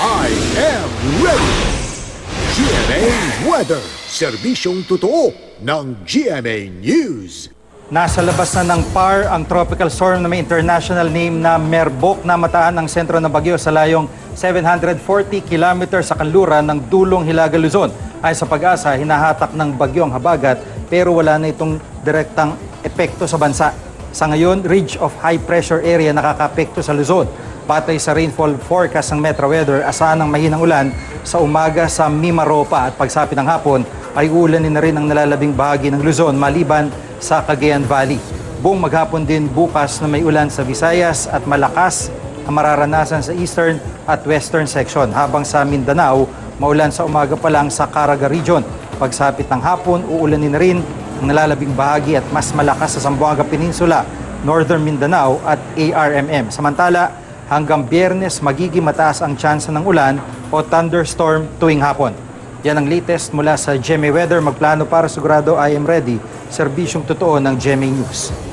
I am ready! GMA Weather, serbisyong totoo ng GMA News. Nasa labas na ng PAR ang tropical storm na may international name na Merbok na mataan ang sentro ng bagyo sa layong 740 km sa kanluran ng dulong Hilaga, Luzon. Ay sa Pag-asa, hinahatak ng bagyo ang habagat pero wala na itong direktang epekto sa bansa. Sa ngayon, ridge of high pressure area nakakapekto sa Luzon. Batay sa rainfall forecast ng Metro Weather, asahan ng mahinang ulan sa umaga sa Mimaropa at pagsapit ng hapon ay uulanin na rin ang nalalabing bahagi ng Luzon maliban sa Cagayan Valley. Buong maghapon din bukas na may ulan sa Visayas at malakas ang mararanasan sa eastern at western section. Habang sa Mindanao, maulan sa umaga pa lang sa Caraga Region. Pagsapit ng hapon, uulanin na rin ang nalalabing bahagi at mas malakas sa Zamboanga Peninsula, Northern Mindanao at ARMM. Samantala, hanggang Biyernes magiging mataas ang tsansa ng ulan o thunderstorm tuwing hapon. Yan ang latest mula sa GMA Weather. Magplano para sigurado I am ready. Serbisyong totoo ng GMA News.